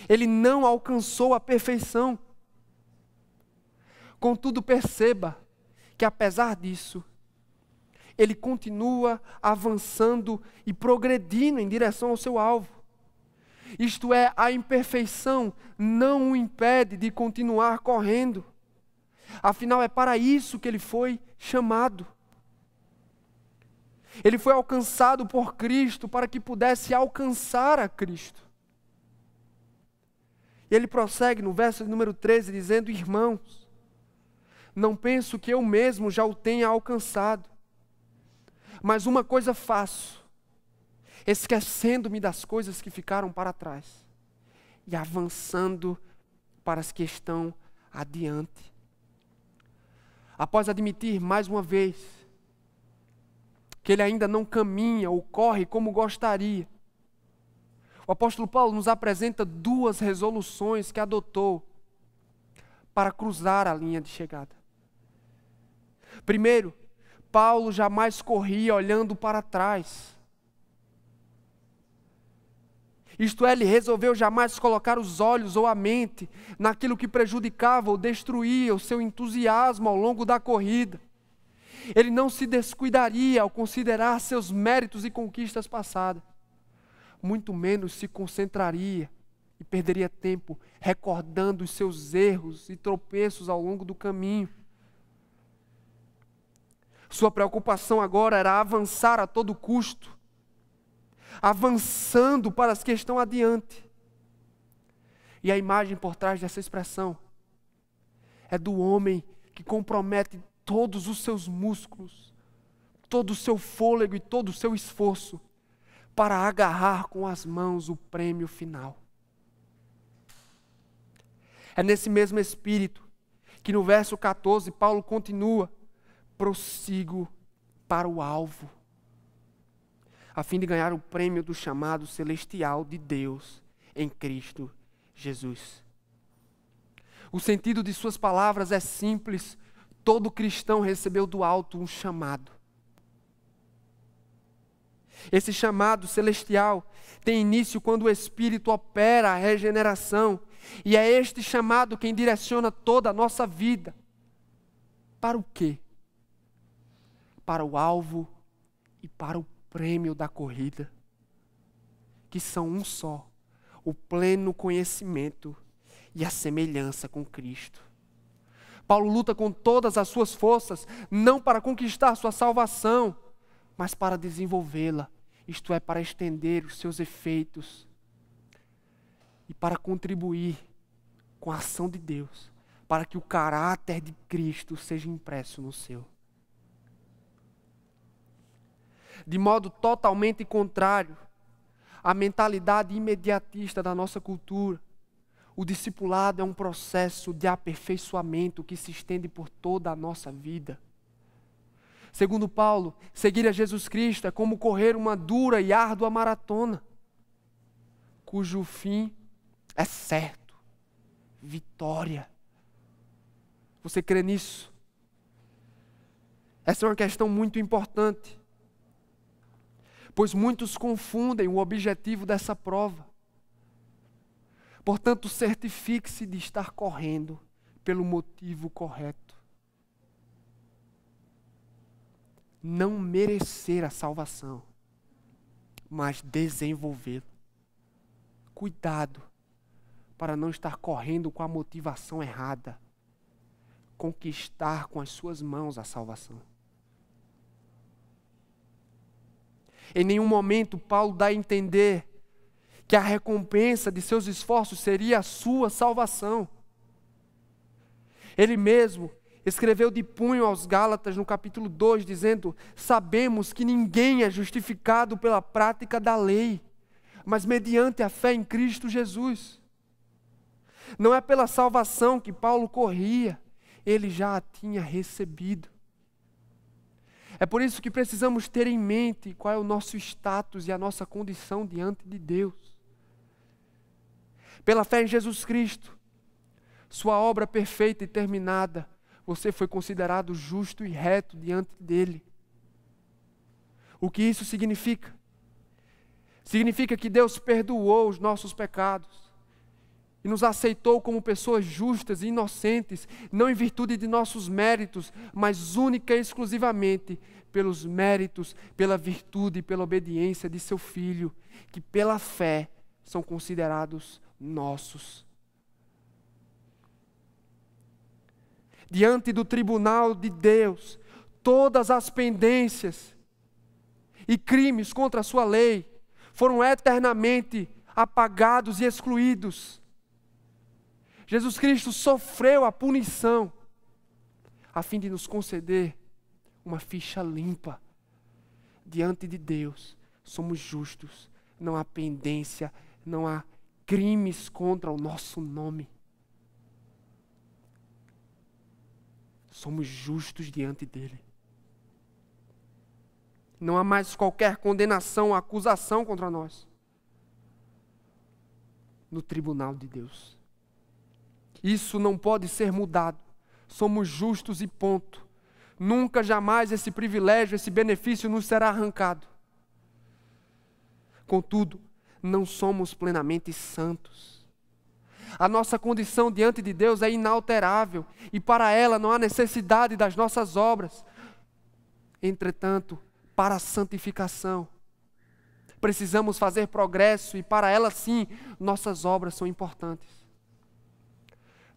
ele não alcançou a perfeição. Contudo, perceba que apesar disso, ele continua avançando e progredindo em direção ao seu alvo. Isto é, a imperfeição não o impede de continuar correndo. Afinal, é para isso que ele foi chamado. Ele foi alcançado por Cristo para que pudesse alcançar a Cristo. E ele prossegue no verso número 13, dizendo: irmãos, não penso que eu mesmo já o tenha alcançado, mas uma coisa faço, esquecendo-me das coisas que ficaram para trás e avançando para as que estão adiante. Após admitir mais uma vez que ele ainda não caminha ou corre como gostaria, o apóstolo Paulo nos apresenta duas resoluções que adotou para cruzar a linha de chegada. Primeiro, Paulo jamais corria olhando para trás. Isto é, ele resolveu jamais colocar os olhos ou a mente naquilo que prejudicava ou destruía o seu entusiasmo ao longo da corrida. Ele não se descuidaria ao considerar seus méritos e conquistas passadas. Muito menos se concentraria e perderia tempo recordando os seus erros e tropeços ao longo do caminho. Sua preocupação agora era avançar a todo custo, avançando para as que estão adiante. E a imagem por trás dessa expressão é do homem que compromete todos os seus músculos, todo o seu fôlego e todo o seu esforço para agarrar com as mãos o prêmio final. É nesse mesmo espírito que no verso 14 Paulo continua: prossigo para o alvo, a fim de ganhar o prêmio do chamado celestial de Deus em Cristo Jesus. O sentido de suas palavras é simples: todo cristão recebeu do alto um chamado. Esse chamado celestial tem início quando o Espírito opera a regeneração, e é este chamado quem direciona toda a nossa vida. Para o quê? Para o alvo e para o prêmio da corrida, que são um só: o pleno conhecimento e a semelhança com Cristo. Paulo luta com todas as suas forças, não para conquistar sua salvação, mas para desenvolvê-la, isto é, para estender os seus efeitos e para contribuir com a ação de Deus, para que o caráter de Cristo seja impresso no seu. De modo totalmente contrário à mentalidade imediatista da nossa cultura, O discipulado é um processo de aperfeiçoamento que se estende por toda a nossa vida. Segundo Paulo, seguir a Jesus Cristo é como correr uma dura e árdua maratona, cujo fim é certo, vitória. Você crê nisso? Essa é uma questão muito importante, pois muitos confundem o objetivo dessa prova. Portanto, certifique-se de estar correndo pelo motivo correto. Não merecer a salvação, mas desenvolvê-la. Cuidado para não estar correndo com a motivação errada. Conquistar com as suas mãos a salvação. Em nenhum momento Paulo dá a entender que a recompensa de seus esforços seria a sua salvação. Ele mesmo escreveu de punho aos Gálatas no capítulo 2, dizendo: sabemos que ninguém é justificado pela prática da lei, mas mediante a fé em Cristo Jesus. Não é pela salvação que Paulo corria, ele já a tinha recebido. É por isso que precisamos ter em mente qual é o nosso status e a nossa condição diante de Deus. Pela fé em Jesus Cristo, sua obra perfeita e terminada, você foi considerado justo e reto diante dele. O que isso significa? Significa que Deus perdoou os nossos pecados e nos aceitou como pessoas justas e inocentes, não em virtude de nossos méritos, mas única e exclusivamente pelos méritos, pela virtude e pela obediência de seu Filho, que pela fé são considerados nossos. Diante do tribunal de Deus, todas as pendências e crimes contra a sua lei foram eternamente apagados e excluídos. Jesus Cristo sofreu a punição a fim de nos conceder uma ficha limpa. Diante de Deus, somos justos, não há pendência, não há crimes contra o nosso nome. Somos justos diante dele. Não há mais qualquer condenação ou acusação contra nós no tribunal de Deus. Isso não pode ser mudado. Somos justos e ponto. Nunca, jamais esse privilégio, esse benefício nos será arrancado. Contudo, não somos plenamente santos. A nossa condição diante de Deus é inalterável e para ela não há necessidade das nossas obras. Entretanto, para a santificação, precisamos fazer progresso e para ela sim, nossas obras são importantes.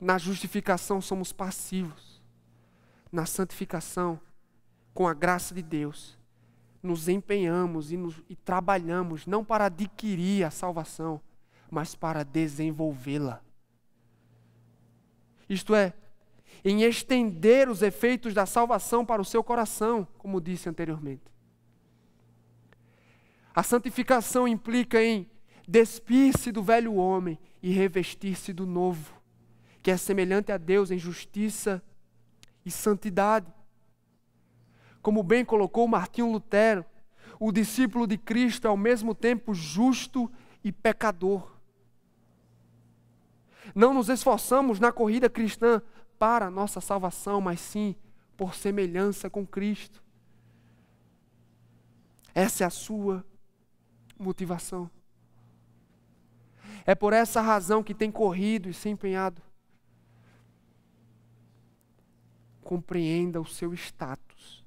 Na justificação somos passivos. Na santificação, com a graça de Deus, nos empenhamos e trabalhamos não para adquirir a salvação, mas para desenvolvê-la. Isto é, em estender os efeitos da salvação para o seu coração, como disse anteriormente. A santificação implica em despir-se do velho homem e revestir-se do novo, que é semelhante a Deus em justiça e santidade. Como bem colocou Martinho Lutero, o discípulo de Cristo é ao mesmo tempo justo e pecador. Não nos esforçamos na corrida cristã para a nossa salvação, mas sim por semelhança com Cristo. Essa é a sua motivação. É por essa razão que tem corrido e se empenhado. Compreenda o seu status.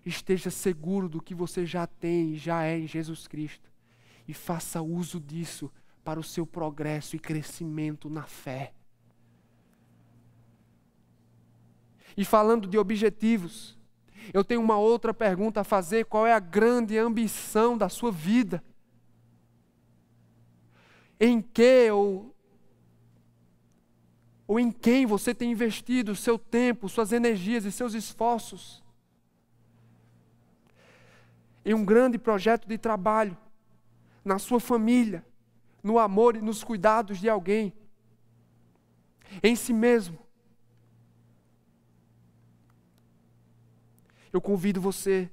Esteja seguro do que você já tem e já é em Jesus Cristo. E faça uso disso para o seu progresso e crescimento na fé. E falando de objetivos, eu tenho uma outra pergunta a fazer: qual é a grande ambição da sua vida? Em que ou em quem você tem investido o seu tempo, suas energias e seus esforços? Em um grande projeto de trabalho, na sua família, no amor e nos cuidados de alguém, em si mesmo. Eu convido você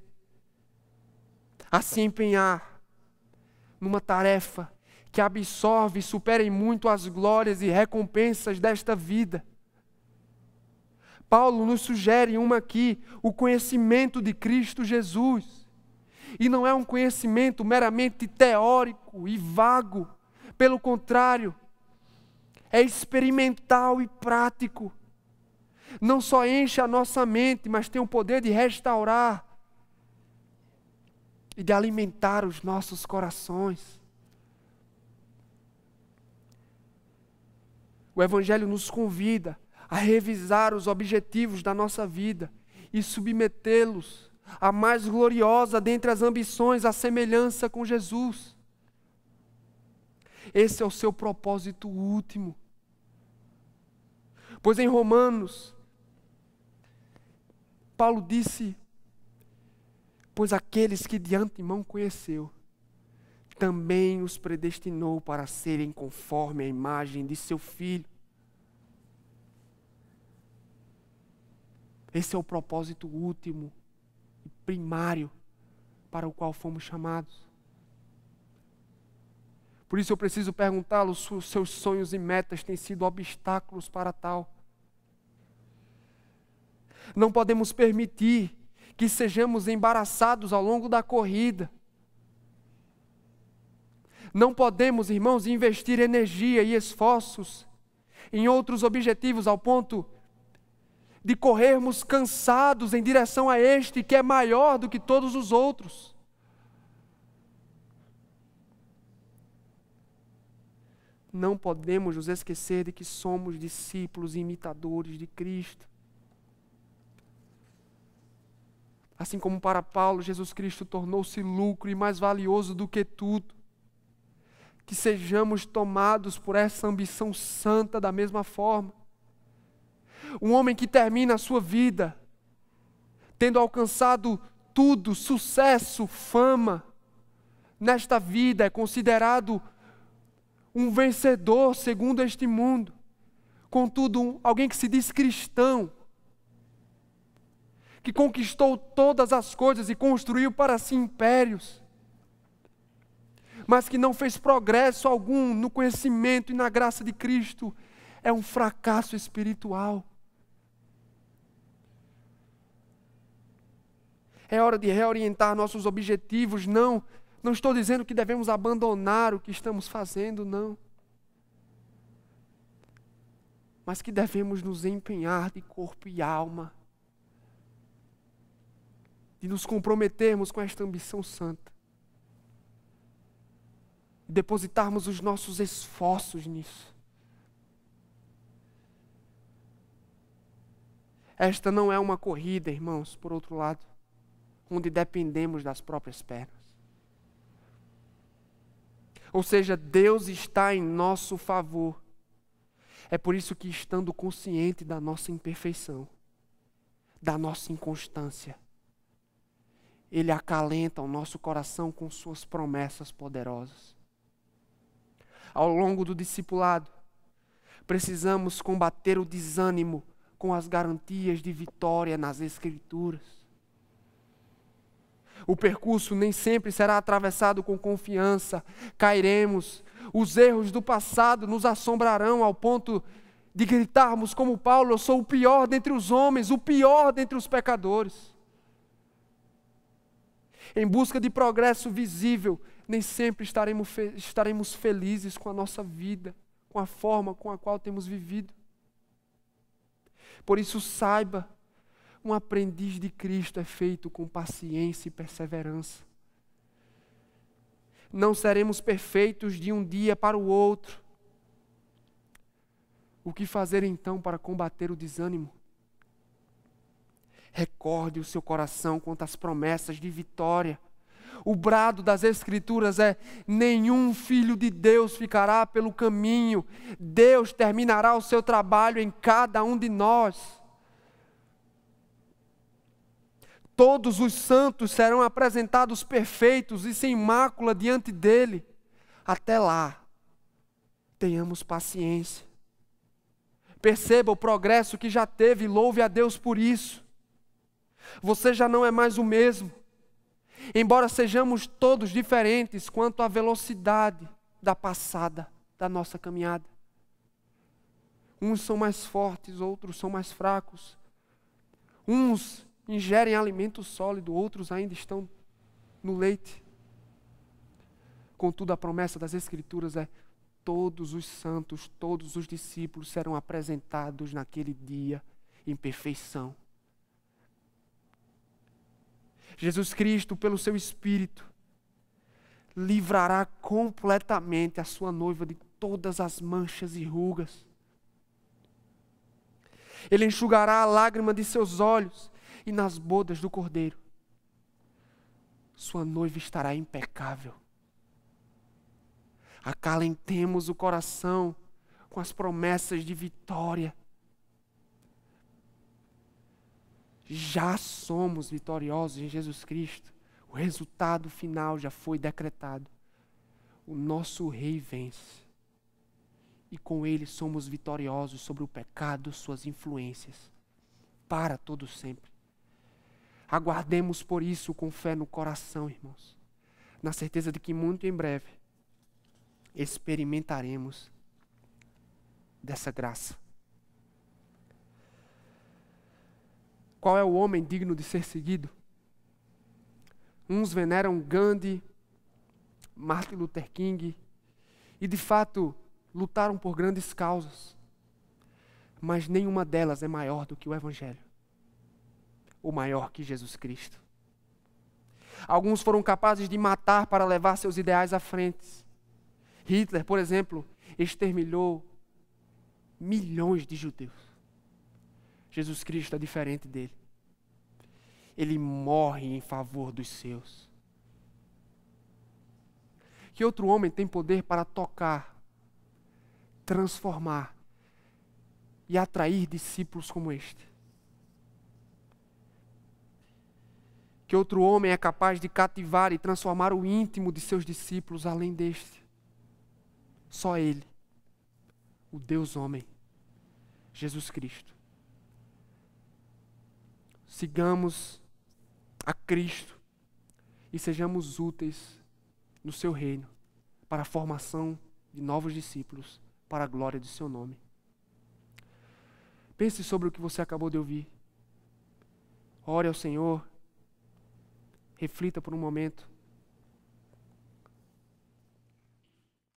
a se empenhar numa tarefa que absorve e supera em muito as glórias e recompensas desta vida. Paulo nos sugere uma aqui, o conhecimento de Cristo Jesus. E não é um conhecimento meramente teórico e vago. Pelo contrário, é experimental e prático. Não só enche a nossa mente, mas tem o poder de restaurar e de alimentar os nossos corações. O Evangelho nos convida a revisar os objetivos da nossa vida e submetê-los à mais gloriosa dentre as ambições, a semelhança com Jesus. Esse é o seu propósito último. Pois em Romanos, Paulo disse: pois aqueles que de antemão conheceu, também os predestinou para serem conforme a imagem de seu Filho. Esse é o propósito último e primário para o qual fomos chamados. Por isso eu preciso perguntá-lo se os seus sonhos e metas têm sido obstáculos para tal. Não podemos permitir que sejamos embaraçados ao longo da corrida. Não podemos, irmãos, investir energia e esforços em outros objetivos ao ponto de corrermos cansados em direção a este que é maior do que todos os outros. Não podemos nos esquecer de que somos discípulos e imitadores de Cristo. Assim como para Paulo, Jesus Cristo tornou-se lucro e mais valioso do que tudo. Que sejamos tomados por essa ambição santa da mesma forma. Um homem que termina a sua vida tendo alcançado tudo, sucesso, fama, nesta vida é considerado um vencedor segundo este mundo. Contudo, alguém que se diz cristão, que conquistou todas as coisas e construiu para si impérios, mas que não fez progresso algum no conhecimento e na graça de Cristo, é um fracasso espiritual. É hora de reorientar nossos objetivos. Não estou dizendo que devemos abandonar o que estamos fazendo, não. Mas que devemos nos empenhar de corpo e alma, de nos comprometermos com esta ambição santa, e depositarmos os nossos esforços nisso. Esta não é uma corrida, irmãos, por outro lado, onde dependemos das próprias pernas. Ou seja, Deus está em nosso favor. É por isso que, estando consciente da nossa imperfeição, da nossa inconstância, Ele acalenta o nosso coração com suas promessas poderosas. Ao longo do discipulado, precisamos combater o desânimo com as garantias de vitória nas Escrituras. O percurso nem sempre será atravessado com confiança. Cairemos. Os erros do passado nos assombrarão ao ponto de gritarmos como Paulo: eu sou o pior dentre os homens, o pior dentre os pecadores. Em busca de progresso visível, nem sempre estaremos felizes com a nossa vida, com a forma com a qual temos vivido. Por isso, saiba, um aprendiz de Cristo é feito com paciência e perseverança. Não seremos perfeitos de um dia para o outro. O que fazer então para combater o desânimo? Recorde o seu coração quanto às promessas de vitória. O brado das Escrituras é: nenhum filho de Deus ficará pelo caminho. Deus terminará o seu trabalho em cada um de nós. Todos os santos serão apresentados perfeitos e sem mácula diante dele. Até lá, Tenhamos paciência. Perceba o progresso que já teve e louve a Deus por isso. Você já não é mais o mesmo. Embora sejamos todos diferentes quanto à velocidade da passada da nossa caminhada. Uns são mais fortes, outros são mais fracos. Uns ingerem alimento sólido, outros ainda estão no leite. Contudo, a promessa das Escrituras é: todos os santos, todos os discípulos serão apresentados naquele dia em perfeição. Jesus Cristo, pelo seu Espírito, livrará completamente a sua noiva de todas as manchas e rugas. Ele enxugará a lágrima de seus olhos e nas bodas do Cordeiro sua noiva estará impecável. Acalentemos o coração com as promessas de vitória. Já somos vitoriosos em Jesus Cristo. O resultado final já foi decretado. O nosso Rei vence. E com Ele somos vitoriosos sobre o pecado, suas influências, para todo sempre. Aguardemos por isso com fé no coração, irmãos, na certeza de que muito em breve experimentaremos dessa graça. Qual é o homem digno de ser seguido? Uns veneram Gandhi, Martin Luther King, e de fato lutaram por grandes causas, mas nenhuma delas é maior do que o Evangelho, ou maior que Jesus Cristo. Alguns foram capazes de matar para levar seus ideais à frente. Hitler, por exemplo, exterminou milhões de judeus. Jesus Cristo é diferente dele. Ele morre em favor dos seus. Que outro homem tem poder para tocar, transformar e atrair discípulos como este? Que outro homem é capaz de cativar e transformar o íntimo de seus discípulos além deste? Só Ele, o Deus homem, Jesus Cristo. Sigamos a Cristo e sejamos úteis no seu reino para a formação de novos discípulos, para a glória de seu nome. Pense sobre o que você acabou de ouvir. Ore ao Senhor. Reflita por um momento.